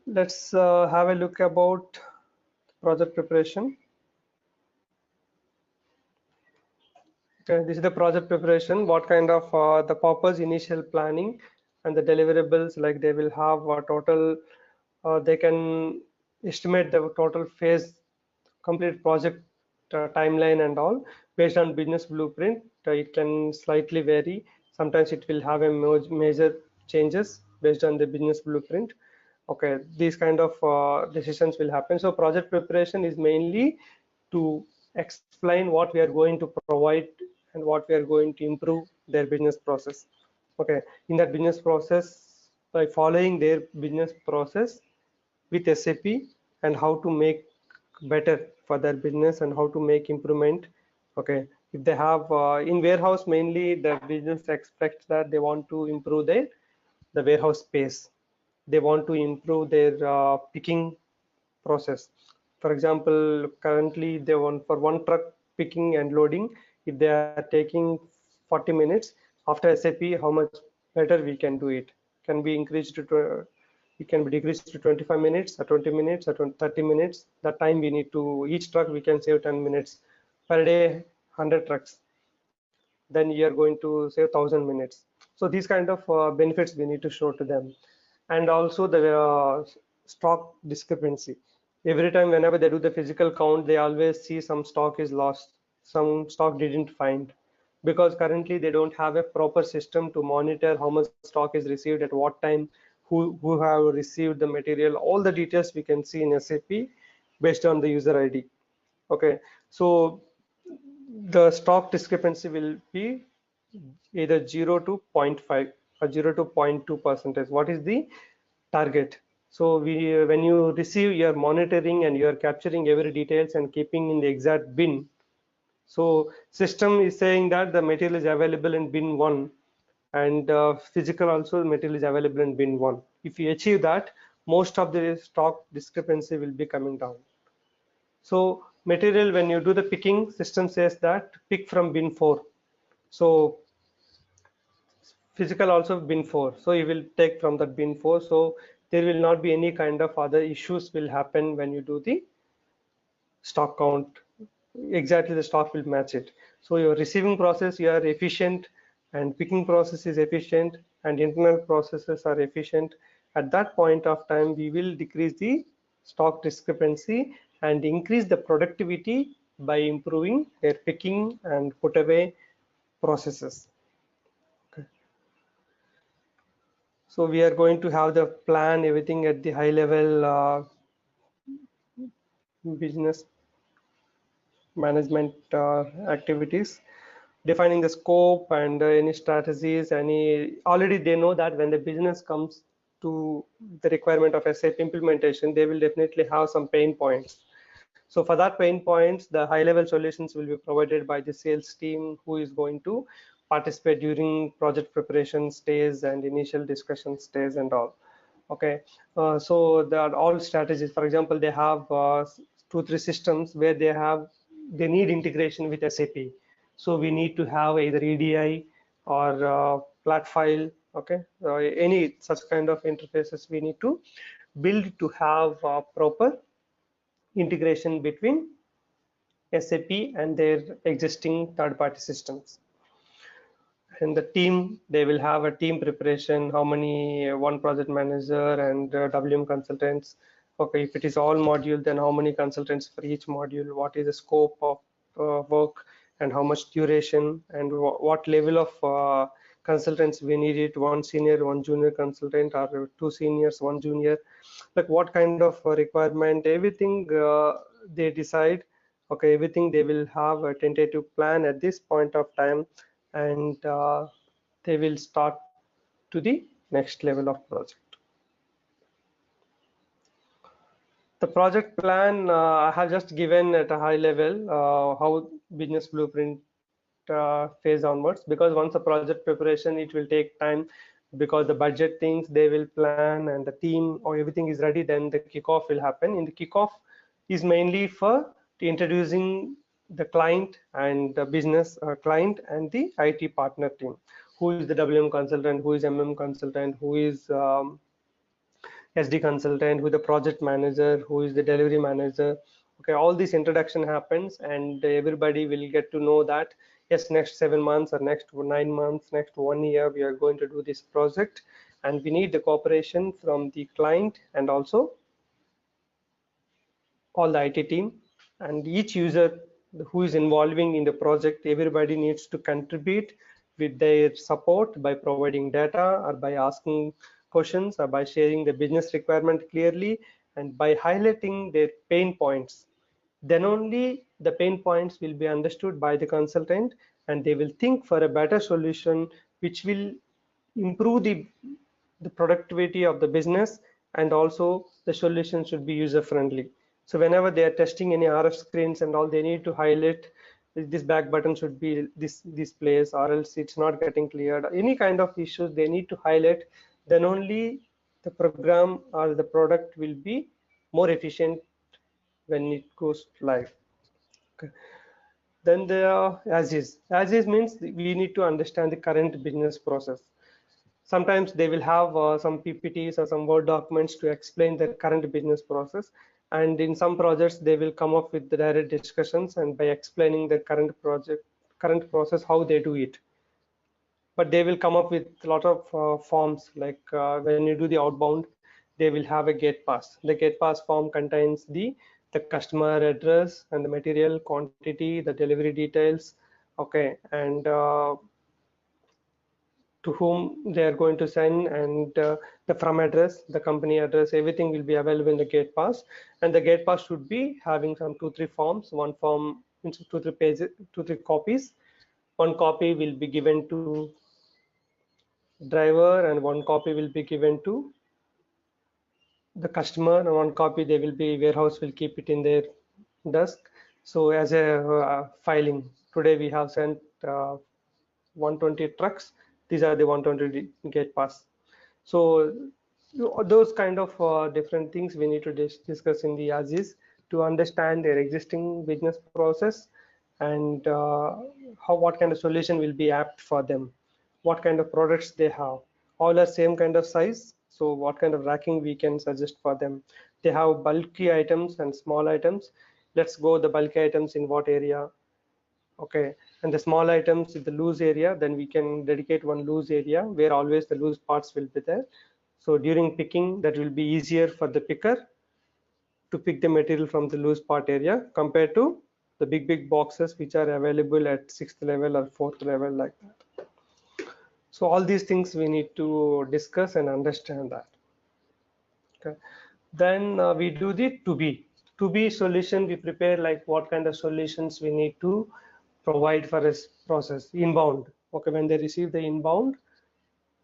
Let's have a look about project preparation. Okay, this is the project preparation. What kind of the purpose, initial planning, and the deliverables, like they will have a total, they can estimate the total phase, complete project timeline and all based on business blueprint. It can slightly vary. Sometimes it will have a major changes based on the business blueprint. Okay, these kind of decisions will happen. So project preparation is mainly to explain what we are going to provide and what we are going to improve their business process. Okay, in that business process, by following their business process with SAP, and how to make better for their business and how to make improvement. Okay, if they have in warehouse, mainly the business expects that they want to improve the warehouse space. They want to improve their picking process. For example, currently they want for one truck picking and loading, if they are taking 40 minutes, after SAP, how much better we can do it? Can be increased to it can be decreased to 25 minutes or 20 minutes or 30 minutes. That time we need to, each truck we can save 10 minutes per day, 100 trucks, then you are going to save 1000 minutes. So these kind of benefits we need to show to them. And also the stock discrepancy. Every time whenever they do the physical count, they always see some stock is lost, some stock didn't find, because currently they don't have a proper system to monitor how much stock is received at what time, who have received the material. All the details we can see in SAP based on the user ID. Okay, so the stock discrepancy will be either 0 to 0.5 or 0 to 0.2 percentage. What is the target? So when you receive, you're monitoring and you're capturing every details and keeping in the exact bin. So system is saying that the material is available in bin 1, and physical also material is available in bin 1. If you achieve that, most of the stock discrepancy will be coming down. So material, when you do the picking, system says that pick from bin 4. So physical also bin 4, so you will take from that bin 4. So there will not be any kind of other issues will happen when you do the stock count. Exactly, the stock will match it. So your receiving process, you are efficient, and picking process is efficient, and internal processes are efficient. At that point of time, we will decrease the stock discrepancy and increase the productivity by improving their picking and put away processes. Okay. So we are going to have the plan, everything at the high level business management activities, defining the scope and any strategies. Any already they know that when the business comes to the requirement of SAP implementation, they will definitely have some pain points. So for that pain points, the high level solutions will be provided by the sales team, who is going to participate during project preparation stage and initial discussion stage and all. Okay, so there are all strategies. For example, they have 2-3 systems where they need integration with SAP. So we need to have either EDI or flat file. Okay, any such kind of interfaces we need to build to have proper integration between SAP and their existing third-party systems. And the team, they will have a team preparation, how many one project manager and WM consultants. Okay, if it is all module, then how many consultants for each module, what is the scope of work, and how much duration, and what level of consultants we need it, one senior, one junior consultant, or 2 seniors, 1 junior, like what kind of requirement, everything they decide. Okay, everything they will have a tentative plan at this point of time, and they will start to the next level of project. The project plan I have just given at a high level how business blueprint phase onwards, because once the project preparation, it will take time, because the budget things they will plan and the team or everything is ready, then the kickoff will happen. In the kickoff is mainly for introducing the client and the business client and the IT partner team, who is the WM consultant, who is MM consultant, who is SD consultant, who the project manager, who is the delivery manager. Okay, all this introduction happens, and everybody will get to know that yes, next 7 months or next 9 months, next 1 year, we are going to do this project, and we need the cooperation from the client and also all the IT team, and each user who is involving in the project. Everybody needs to contribute with their support by providing data or by asking questions or by sharing the business requirement clearly and by highlighting their pain points. Then only the pain points will be understood by the consultant, and they will think for a better solution which will improve the productivity of the business, and also the solution should be user friendly. So whenever they are testing any RF screens and all, they need to highlight this back button should be this place, or else it's not getting cleared. Any kind of issues they need to highlight, then only the program or the product will be more efficient when it goes live. Okay. Then there are as is means we need to understand the current business process. Sometimes they will have some PPTs or some Word documents to explain their current business process, and in some projects they will come up with the direct discussions and by explaining their current process, how they do it. But they will come up with a lot of forms, like when you do the outbound, they will have a gate pass. The gate pass form contains the customer address and the material quantity, the delivery details, okay, and to whom they are going to send, and the from address, the company address, everything will be available in the gate pass. And the gate pass should be having some 2-3 forms. One form means 2-3 pages, 2-3 copies. One copy will be given to driver, and one copy will be given to the customer, and one copy they will be warehouse will keep it in their desk. So as a filing, today we have sent 120 trucks. These are the 120 gate pass. So those kind of different things we need to discuss in the as-is to understand their existing business process, and what kind of solution will be apt for them, what kind of products they have. All are same kind of size, so what kind of racking we can suggest for them. They have bulky items and small items. Let's go the bulky items in what area. Okay, and the small items in the loose area, then we can dedicate one loose area where always the loose parts will be there. So during picking, that will be easier for the picker to pick the material from the loose part area compared to the big boxes which are available at 6th level or 4th level, like that. So all these things we need to discuss and understand that. Okay, then we do the to be solution. We prepare like what kind of solutions we need to provide for this process. Inbound, okay, when they receive the inbound,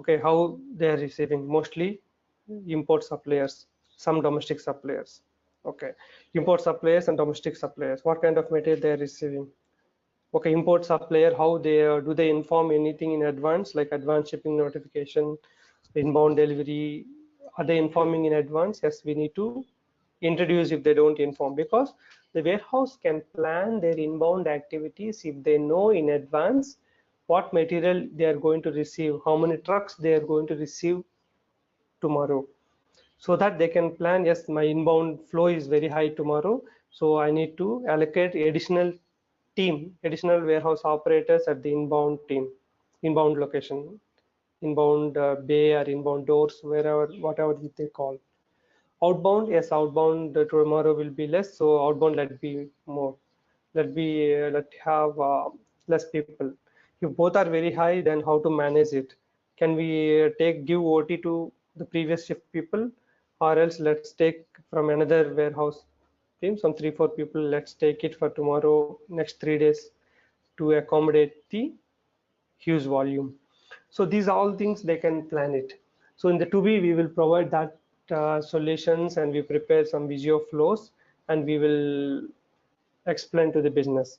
okay, how they are receiving. Mostly import suppliers, some domestic suppliers. Okay, import suppliers and domestic suppliers, what kind of material they are receiving. Okay, import supplier, how they do they inform anything in advance, like advance shipping notification, inbound delivery? Are they informing in advance? Yes, we need to introduce if they don't inform, because the warehouse can plan their inbound activities if they know in advance what material they are going to receive, how many trucks they are going to receive tomorrow, so that they can plan. Yes, my inbound flow is very high tomorrow, so I need to allocate additional warehouse operators at the inbound team, inbound location, inbound bay or inbound doors, wherever, whatever they call. Outbound, yes, outbound tomorrow will be less, so outbound let be more. Let have less people. If both are very high, then how to manage it? Can we give OT to the previous shift people, or else let's take from another warehouse team, some 3-4 people. Let's take it for tomorrow, next 3 days, to accommodate the huge volume. So these are all things they can plan it. So in the to be, we will provide that solutions, and we prepare some Visio flows, and we will explain to the business.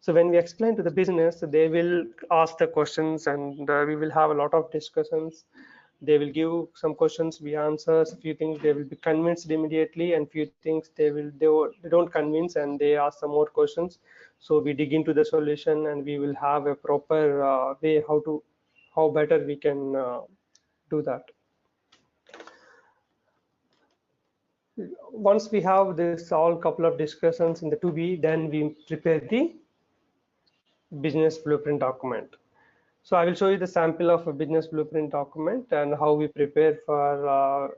So when we explain to the business, they will ask the questions, and we will have a lot of discussions. They will give some questions, we answer. A few things they will be convinced immediately, and few things they don't convince, and they ask some more questions. So we dig into the solution, and we will have a proper way how better we can do that. once we have this all couple of discussions in the 2B, then we prepare the business blueprint document. So I will show you the sample of a business blueprint document and how we prepare for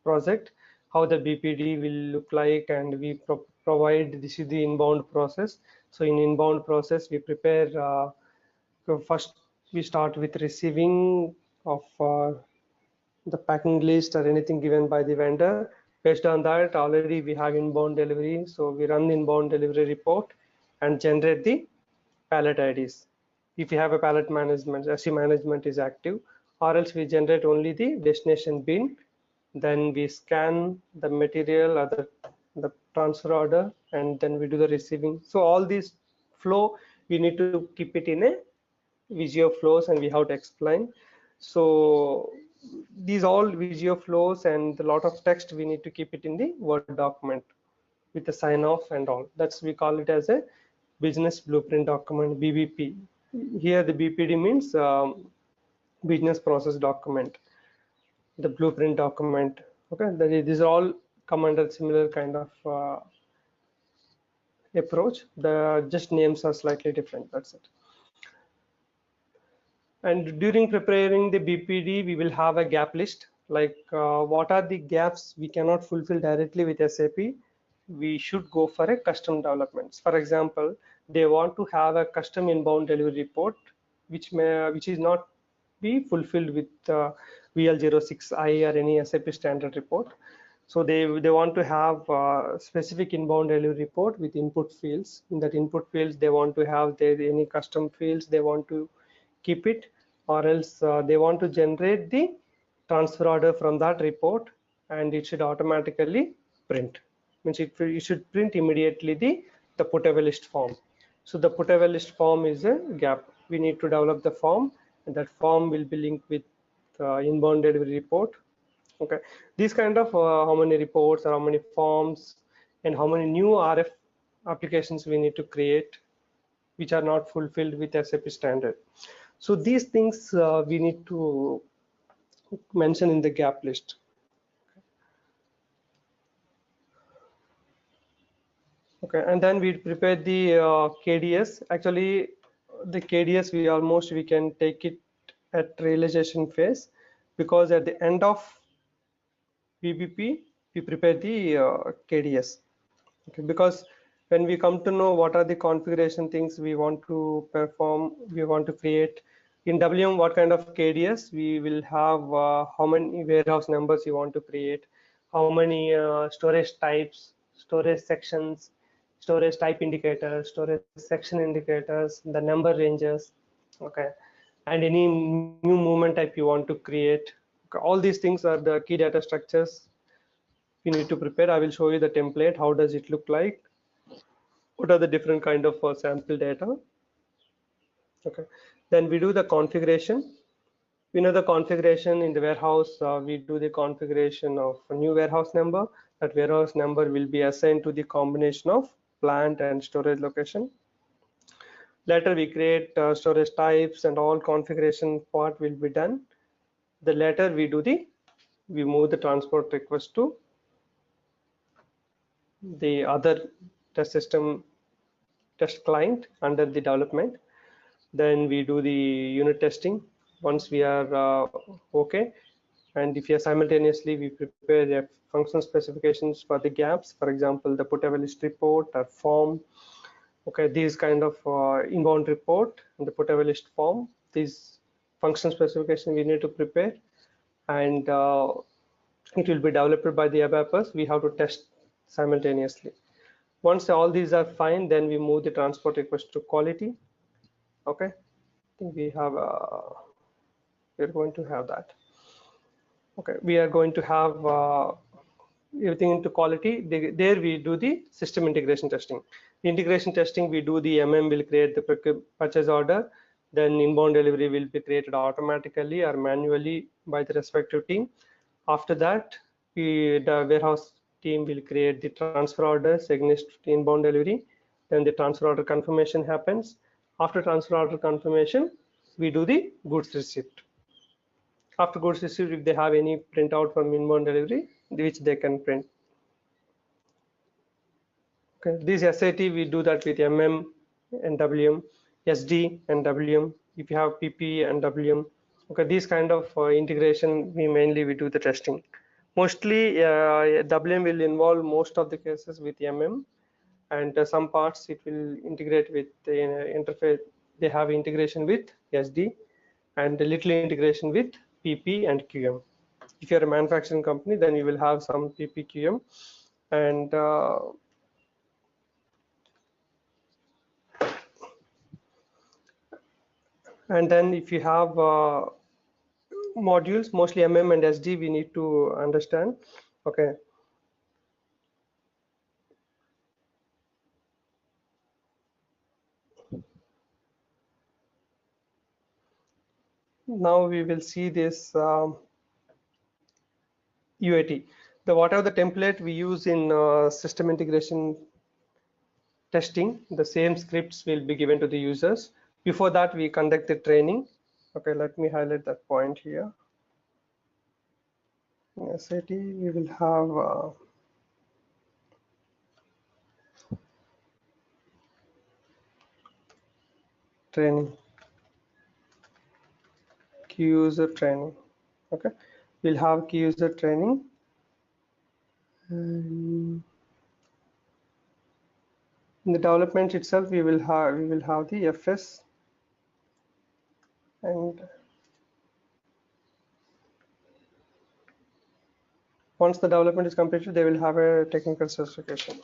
project, how the BPD will look like, and we provide, this is the inbound process. So in inbound process, we prepare, so first we start with receiving of the packing list or anything given by the vendor. Based on that, already we have inbound delivery. So we run the inbound delivery report and generate the pallet IDs. If you have a pallet management, SC management is active, or else we generate only the destination bin. Then we scan the material or the transfer order, and then we do the receiving. So all these flow, we need to keep it in a Visio flows, and we have to explain. So these all Visio flows and a lot of text, we need to keep it in the Word document with the sign off and all. That's, we call it as a business blueprint document, BBP. Here the BPD means business process document, the blueprint document. Okay, these all come under similar kind of approach. The just names are slightly different. That's it. And during preparing the BPD, we will have a gap list, like what are the gaps we cannot fulfill directly with SAP. We should go for a custom developments. For example, they want to have a custom inbound delivery report, which is not be fulfilled with VL06I or any SAP standard report. So they want to have a specific inbound delivery report with input fields. In that input fields, they want to have any custom fields they want to keep it, or else they want to generate the transfer order from that report, and it should automatically print. Means it should print immediately the put-away list form. So the put-away list form is a gap. We need to develop the form, and that form will be linked with inbound delivery report. Okay, these kind of how many reports or how many forms and how many new RF applications we need to create, which are not fulfilled with SAP standard. So these things we need to mention in the gap list. Okay, and then we prepare the KDS. Actually, the KDS we can take it at realization phase, because at the end of BBP we prepare the KDS. Okay, because when we come to know what are the configuration things we want to perform, we want to create in WM, what kind of KDS we will have, how many warehouse numbers you want to create, how many storage types, storage sections, storage type indicators, storage section indicators, the number ranges, okay, and any new movement type you want to create. Okay, all these things are the key data structures you need to prepare. I will show you the template. How does it look like? What are the different kind of sample data? Okay, then we do the configuration. We know the configuration in the warehouse. We do the configuration of a new warehouse number. That warehouse number will be assigned to the combination of plant and storage location. Later we create storage types, and all configuration part will be done. The later we move the transport request to the other test system test client under the development. Then we do the unit testing once we are okay, and if you are simultaneously, we prepare the function specifications for the gaps. For example, the put-away list report or form. Okay, these kind of inbound report and the put-away list form, these function specification we need to prepare, and it will be developed by the ABAPers. We have to test simultaneously. Once all these are fine, then we move the transport request to quality. Okay, I think we have we're going to have that. Okay, we are going to have everything into quality. There we do the system integration testing. The integration testing, we do the MM will create the purchase order, then inbound delivery will be created automatically or manually by the respective team. After that, the warehouse team will create the transfer orders against inbound delivery. Then the transfer order confirmation happens. After transfer order confirmation, we do the goods receipt. After goods receipt, if they have any printout from inbound delivery, which they can print. Okay, this SAT we do that with MM and WM, SD and WM. If you have PP and WM, okay, these kind of integration we do the testing. Mostly WM will involve most of the cases with MM, and some parts it will integrate with the interface. They have integration with SD and a little integration with PP and QM. If you're a manufacturing company, then you will have some PP QM, and then if you have modules, mostly MM and SD, we need to understand. Okay. Now we will see this UAT. Whatever the template we use in system integration testing, the same scripts will be given to the users. Before that, we conduct the training. Okay, let me highlight that point here. In SAT, we will have training, key user training. Okay, we'll have key user training. And in the development itself, we will have the FS, and once the development is completed, they will have a technical certification.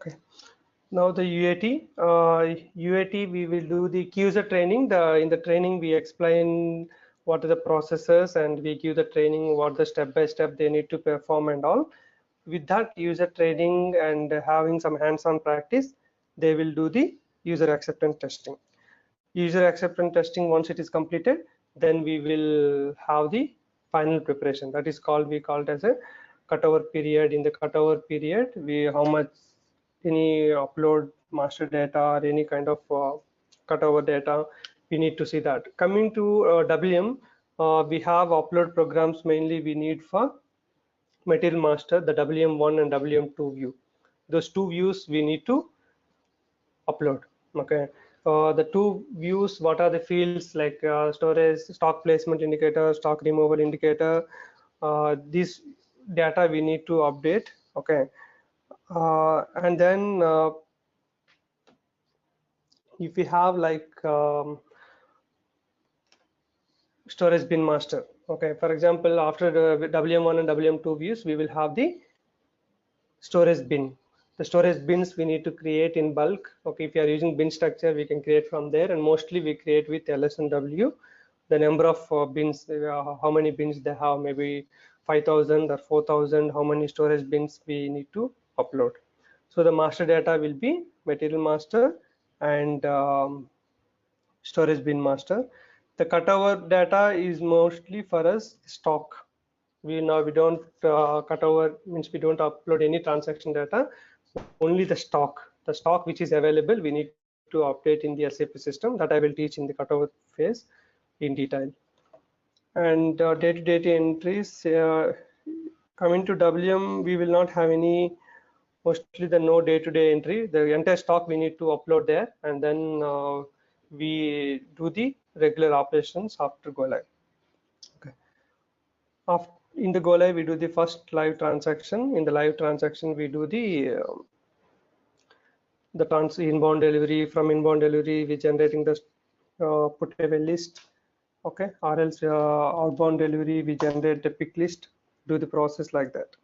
Okay. Now the UAT. UAT, we will do the key user training. In the training, we explain what are the processes, and we give the training what the step by step they need to perform and all. With that user training and having some hands-on practice, they will do the user acceptance testing. User acceptance testing, once it is completed, then we will have the final preparation. That is called, we call it as a cutover period. In the cutover period, how much any upload master data or any kind of cutover data, we need to see that. Coming to WM, we have upload programs mainly we need for material master, the WM1 and WM2 view. Those two views we need to upload. Okay. The two views, what are the fields like storage, stock placement indicator, stock removal indicator, this data we need to update. Okay. And then if we have like storage bin master. Okay, for example, after the WM1 and WM2 views, we will have the storage bin. The storage bins we need to create in bulk. Okay, if you are using bin structure, we can create from there, and mostly we create with LS and W. The number of bins, how many bins they have, maybe 5,000 or 4,000, how many storage bins we need to upload. So the master data will be material master and storage bin master. The cutover data is mostly for us stock. We don't cutover means we don't upload any transaction data, only the stock which is available we need to update in the SAP system. That I will teach in the cutover phase in detail. And day-to-day entries, coming to WM, we will not have any, mostly the no day-to-day entry. The entire stock we need to upload there, and then we do the regular operations after go live. Okay. In the go live, we do the first live transaction. In the live transaction, we do the inbound delivery. From inbound delivery, we generating the put away list. Okay, or else outbound delivery, we generate the pick list, do the process like that.